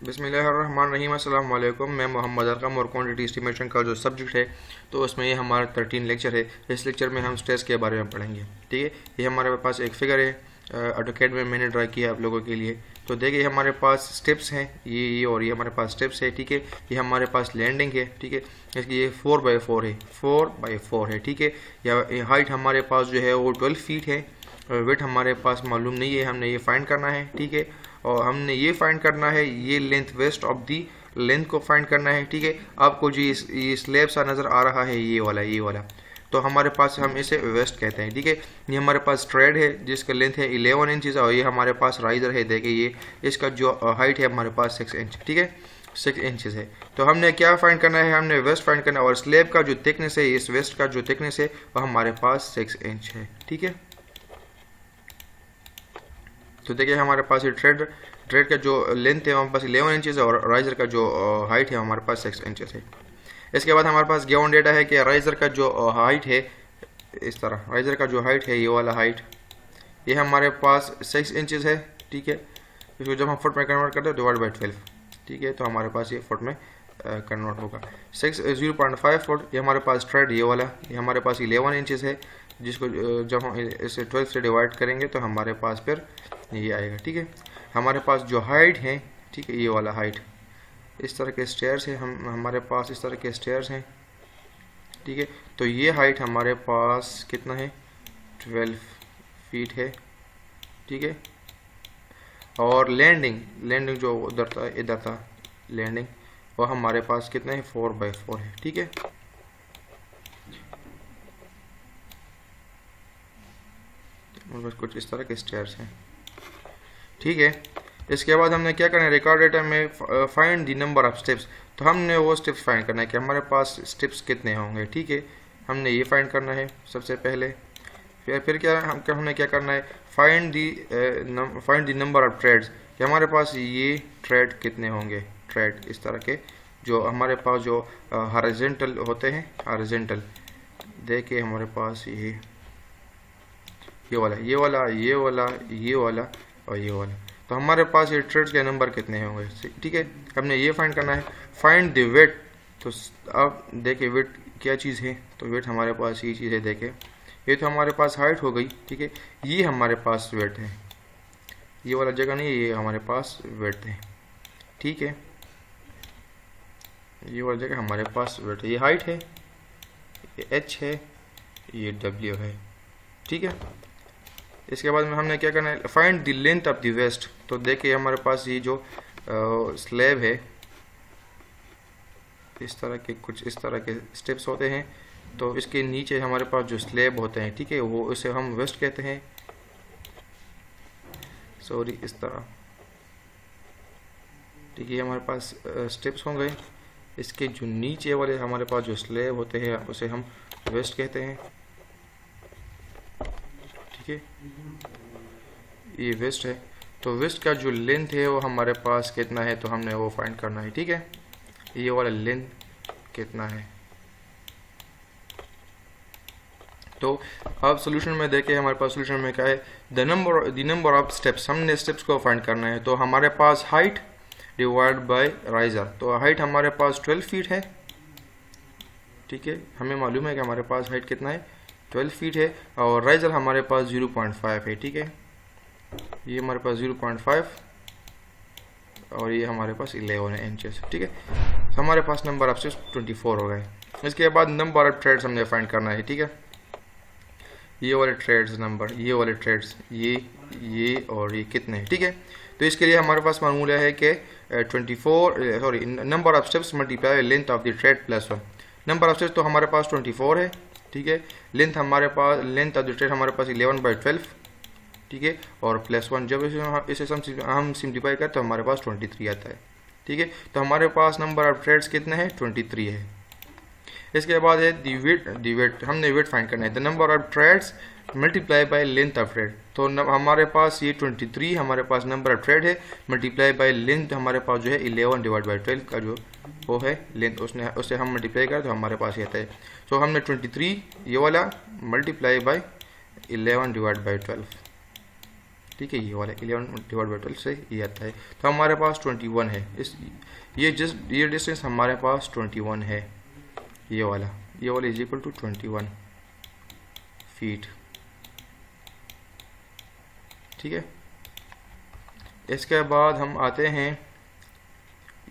बिस्मिल्लाहिर्रहमानिर्रहीम। अस्सलाम वालेकुम। मैं मोहम्मद अरकम और क्वांटिटी एस्टिमेशन का जो सब्जेक्ट है तो उसमें ये हमारा 13 लेक्चर है। इस लेक्चर में हम स्ट्रेस के बारे में पढ़ेंगे। ठीक है, ये हमारे पास एक फिगर है ऑटोकैड में मैंने ड्रा किया आप लोगों के लिए। तो देखिए हमारे पास स्टेप्स हैं ये और ये हमारे पास स्टेप्स है। ठीक है, ये हमारे पास लैंडिंग है। ठीक है, इसकी ये 4x4 है, 4x4 है। ठीक है, या हाइट हमारे पास जो है वो 12 फीट है। वेट हमारे पास मालूम नहीं है, हमने ये फाइंड करना है। ठीक है, और हमने ये फाइंड करना है ये length waist of the length को फाइंड करना है। ठीक है, आपको जो ये स्लैब सा नज़र आ रहा है ये वाला तो हमारे पास हम इसे वेस्ट कहते हैं। ठीक है, ये हमारे पास ट्रेड है जिसका लेंथ है 11 इंचज़ और ये हमारे पास राइजर है। देखिए ये इसका जो हाइट है हमारे पास 6 इंच। ठीक है, 6 इंचज़ है। तो हमने क्या फाइंड करना है, हमने वेस्ट फाइंड करना है और स्लैब का जो थिकनेस है, इस वेस्ट का जो थिकनेस है वह हमारे पास 6 इंच है। ठीक है, तो देखिए हमारे पास ये ट्रेड का जो लेंथ है हमारे पास 11 इंचज़ है और राइजर का जो हाइट है हमारे पास 6 इंचज़ है। इसके बाद हमारे पास गिवन डेटा है कि राइजर का जो हाइट है, इस तरह राइजर का जो हाइट है ये वाला हाइट ये हमारे पास 6 इंचज़ है। ठीक है, इसको जब हम फुट में कन्वर्ट करते हैं डिवाइड बाई 12। ठीक है, तो हमारे पास ये फुट में कन्वर्ट होगा 0.5 फुट। ये हमारे पास ट्रेड ये वाला ये हमारे पास 11 इंचज़ है, जिसको जब हम इसे 12 से डिवाइड करेंगे तो हमारे पास फिर ये आएगा। ठीक है, हमारे पास जो हाइट है, ठीक है, ये वाला हाइट इस तरह के स्टेयर्स है, हमारे पास इस तरह के स्टेयर्स हैं। ठीक है, तो ये हाइट हमारे पास कितना है 12 फीट है। ठीक है, और लैंडिंग जो उधर था इधर था लैंडिंग वो हमारे पास कितना है 4x4 है। ठीक है, बस कुछ इस तरह के स्टेयर्स हैं। ठीक है, इसके बाद हमने क्या करना है, रिकॉर्ड डेटा में find the number of steps. तो हमने वो स्टेप्स फाइंड करना है कि हमारे पास स्टेप्स कितने होंगे। ठीक है, हमने ये फाइंड करना है सबसे पहले। फिर क्या हमने क्या करना है, find the number of treads कि हमारे पास ये ट्रेड कितने होंगे। ट्रेड इस तरह के जो हमारे पास जो हॉरिजॉन्टल होते हैं, हॉरिजॉन्टल देखिए हमारे पास ये वाला और ये वाला। तो हमारे पास ये ट्रेड्स के नंबर कितने होंगे। ठीक है, हमने ये फाइंड करना है। फाइंड द वेट, तो अब देखिए वेट क्या चीज़ है, तो वेट हमारे पास ये चीज़ है। देखिए ये तो हमारे पास हाइट हो गई। ठीक है, ये हमारे पास वेट है, ये वाला जगह नहीं है, ये हमारे पास वेट है। ठीक है, ये वाला जगह हमारे पास वेट है, ये हाइट है, ये एच है, ये डब्ल्यू है। ठीक है, इसके बाद में हमने क्या करना है, find the length of the waist. तो देखिए हमारे पास ये जो स्लैब है इस तरह के कुछ इस तरह के स्टेप्स होते हैं, तो इसके नीचे हमारे पास जो स्लैब होते हैं, ठीक है, वो उसे हम वेस्ट कहते हैं। सॉरी, इस तरह। ठीक है, हमारे पास स्टेप्स होंगे, इसके जो नीचे वाले हमारे पास जो स्लैब होते हैं उसे हम वेस्ट कहते हैं। ठीक है, ये वेस्ट है। तो वेस्ट का जो लेंथ है वो हमारे पास कितना है, तो हमने वो फाइंड करना है। ठीक है, ये वाला लेंथ कितना है। तो अब सोल्यूशन में देखें, हमारे पास सोल्यूशन में क्या है, द नंबर ऑफ स्टेप्स। हमने स्टेप्स को फाइंड करना है। तो हमारे पास हाइट डिवाइड बाय राइजर, तो हाइट हमारे पास 12 फीट है। ठीक है, हमें मालूम है कि हमारे पास हाइट कितना है 12 फीट है और राइजर हमारे पास 0.5 है। ठीक है, ये हमारे पास 0.5 और ये हमारे पास 11 इंचेस। ठीक है, तो हमारे पास नंबर ऑफ स्टेप्स 24 हो गए। इसके बाद नंबर ऑफ ट्रेड्स हमने फाइंड करना है। ठीक है, ये वाले ट्रेड्स नंबर, ये वाले ट्रेड्स, ये और ये कितने हैं। ठीक है, तो इसके लिए हमारे पास फार्मूला है कि 24 sorry number of steps multiply length of the trade plus 1। Number of steps तो हमारे पास 24 है। ठीक है, लेंथ हमारे पास लेंथ ऑफ द ट्रेड हमारे पास 11/12। ठीक है, और प्लस 1 जब इसे हम सिम्प्लीफाई करते तो हमारे पास 23 आता है। ठीक है, तो हमारे पास नंबर ऑफ ट्रेड्स कितने हैं 23 है। इसके बाद है दी वेट, हमने वेट फाइंड करना है। The number of treads multiply by length of tread, तो हमारे पास ये 23 हमारे पास नंबर ऑफ ट्रेड है, मल्टीप्लाई बाय लेंथ हमारे पास जो है 11/12 का जो वो है लेंथ, उससे हम मल्टीप्लाई करें तो हमारे पास ये आता है। तो हमने 23 ये वाला मल्टीप्लाई बाय 11/12। ठीक है, ये वाला 11/12 से ये आता है। तो हमारे पास 21 है, ये डिस्टेंस हमारे पास 21 है, ये वाला इज इक्वल टू 21 फीट। ठीक है, इसके बाद हम आते हैं,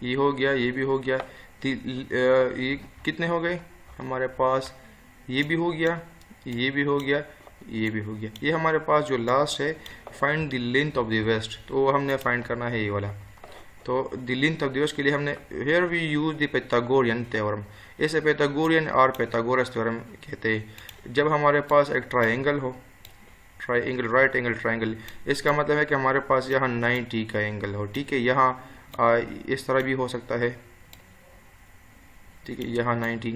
ये हो गया, ये भी हो गया, ये कितने हो गए हमारे पास, ये भी हो गया, ये भी हो गया, ये भी हो गया। ये हमारे पास जो लास्ट है, find the length of the waist, तो हमने फाइंड करना है ये वाला। तो the length of the waist के लिए हमने here we use the Pythagorean theorem, इसे पाइथागोरियन और पाइथागोरस थ्योरम कहते हैं। जब हमारे पास एक ट्राइंगल हो, ट्राइंगल, राइट एंगल ट्राइंगल, इसका मतलब है कि हमारे पास यहाँ 90 का एंगल हो। ठीक है, यहाँ इस तरह भी हो सकता है। ठीक है, यहाँ 90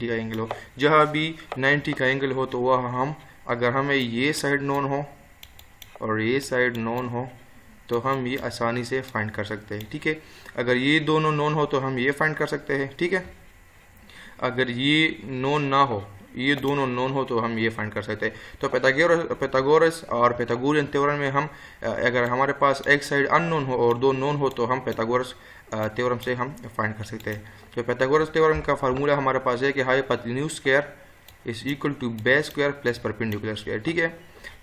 का एंगल हो, जहाँ भी 90 का एंगल हो तो वह हम, अगर हमें ये साइड नोन हो और ये साइड नोन हो तो हम ये आसानी से फाइंड कर सकते हैं। ठीक है, अगर ये दोनों नोन हो तो हम ये फाइंड कर सकते हैं। ठीक है, अगर ये नोन ना हो, ये दोनों नोन हो तो हम ये फाइंड कर सकते हैं। तो पाइथागोरस और पाइथागोरियन थ्योरम में हम, अगर हमारे पास एक साइड अननोन हो और दो नोन हो तो हम पाइथागोरस थ्योरम से हम फाइंड कर सकते हैं। तो पाइथागोरस थ्योरम का फार्मूला हमारे पास है कि hypotenuse square is equal to base square plus perpendicular square. ठीक है,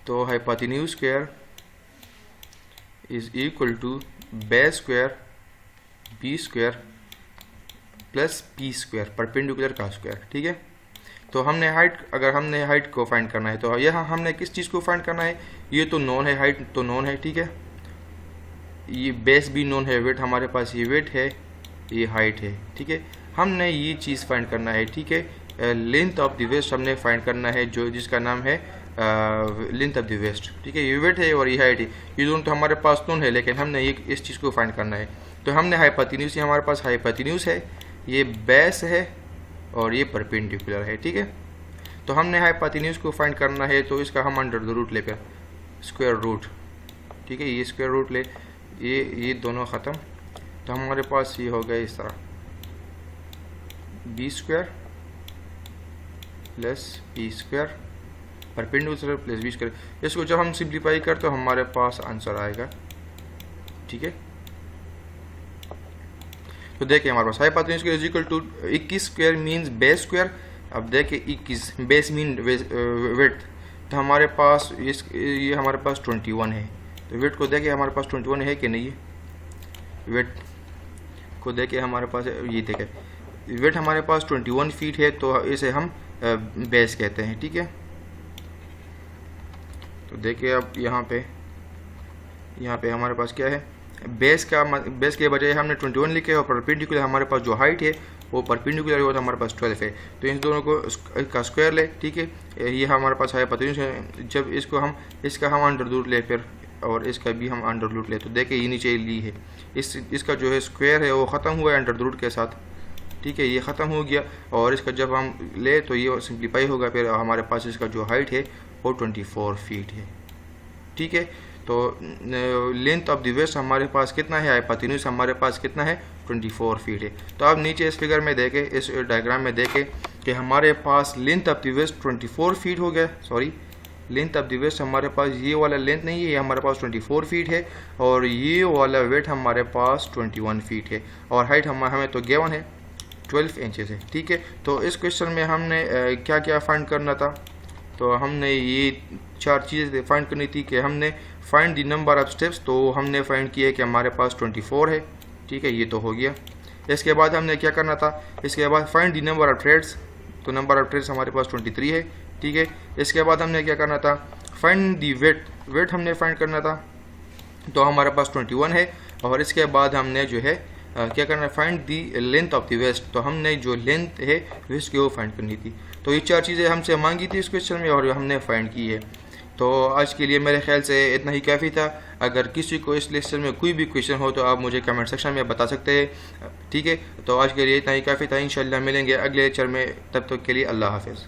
तो hypotenuse square is equal to base square B square plus P square, perpendicular का स्क्वायर। ठीक है, तो हमने हाइट, अगर हमने हाइट को फाइंड करना है तो यहाँ हमने किस चीज़ को फाइंड करना है, ये तो नॉन है, हाइट तो नॉन है। ठीक है, ये बेस भी नॉन है, वेट हमारे पास ये वेट है, ये हाइट है। ठीक है, हमने ये चीज़ फाइंड करना है। ठीक है, लेंथ ऑफ द वेस्ट हमने फाइंड करना है, जो जिसका नाम है लेंथ ऑफ द वेस्ट। ठीक है, ये वेट है और ये हाइट है, ये दोनों तो हमारे पास नॉन है, लेकिन हमने ये इस चीज़ को फाइंड करना है। तो हमने हाइपोटेन्यूज, हमारे पास हाइपोटेन्यूज है, ये बेस है और ये परपेंडिकुलर है। ठीक है, तो हमने हाइपोटेन्यूज को फाइंड करना है, तो इसका हम अंडर द रूट लेकर स्क्वायर रूट। ठीक है, ये स्क्वायर रूट ले, ये दोनों ख़त्म, तो हमारे पास ये हो गया इस तरह, B square plus P square perpendicular plus B square. इसको जब हम सिंप्लीफाई करते तो हमारे पास आंसर आएगा। ठीक है, तो देखिए हमारे पास hypotenuse is equal to 21 square means base square. अब देखिए 21 बेस मीन वेट, तो हमारे पास ये हमारे पास 21 है। तो वेट को देखिए हमारे पास 21 है कि नहीं है, वेट को देखिए हमारे पास, ये देखिए वेट हमारे पास 21 फीट है, तो इसे हम बेस कहते हैं। ठीक है, तो देखिए अब यहाँ पे हमारे पास क्या है, बेस के बजाय हमने 21 लिखे और परपेंडिकुलर हमारे पास जो हाइट है वो परपेंडिकुलर हो तो हमारे पास 12 है। तो इन दोनों को का स्क्वायर ले। ठीक है, ये हमारे पास हाइपोटेन्यूज है, जब इसका हम अंडर रूट ले फिर, और इसका भी हम अंडर रूट ले, तो देखिए ये नीचे ली है, इसका जो है स्क्वायर है वो ख़त्म हुआ है अंडर रूट के साथ। ठीक है, ये ख़त्म हो गया, और इसका जब हम ले तो ये सिंप्लीफाई होगा, फिर हमारे पास इसका जो हाइट है वो 24 फीट है। ठीक है, तो लेंथ ऑफ द वेस्ट हमारे पास कितना है, हाइपोटेन्यूज हमारे पास कितना है, 24 फीट है। तो अब नीचे इस फिगर में देखें, इस डायग्राम में देखें कि हमारे पास length of the waist 24 feet हो गया, sorry length of the waist हमारे पास ये वाला लेंथ नहीं है, ये हमारे पास 24 फीट है, और ये वाला वेट हमारे पास 21 फीट है, और हाइट हमें तो गिवन है 12 इंचेस है। ठीक है, तो इस क्वेश्चन में हमने क्या क्या फाइंड करना था, तो हमने ये 4 चीज़ें फाइंड करनी थी कि हमने find the number of steps, तो हमने फाइंड किया कि हमारे पास 24 है। ठीक है, ये तो हो गया। इसके बाद हमने क्या करना था, इसके बाद find the number of threads, तो नंबर ऑफ थ्रेड्स हमारे पास 23 है। ठीक है, इसके बाद हमने क्या करना था, फाइंड द वेट हमने फाइंड करना था, तो हमारे पास 21 है, और इसके बाद हमने जो है क्या करना है, find the length of the waist, तो हमने जो लेंथ है वेस्ट की वो फाइंड करनी थी। तो ये 4 चीज़ें हमसे मांगी थी इस क्वेश्चन में, और हमने फाइंड की है। तो आज के लिए मेरे ख्याल से इतना ही काफ़ी था। अगर किसी को इस लेक्चर में कोई भी क्वेश्चन हो तो आप मुझे कमेंट सेक्शन में बता सकते हैं। ठीक है, तो आज के लिए इतना ही काफ़ी था। इंशाल्लाह मिलेंगे अगले लेक्चर में, तब तक के लिए अल्लाह हाफ़िज़।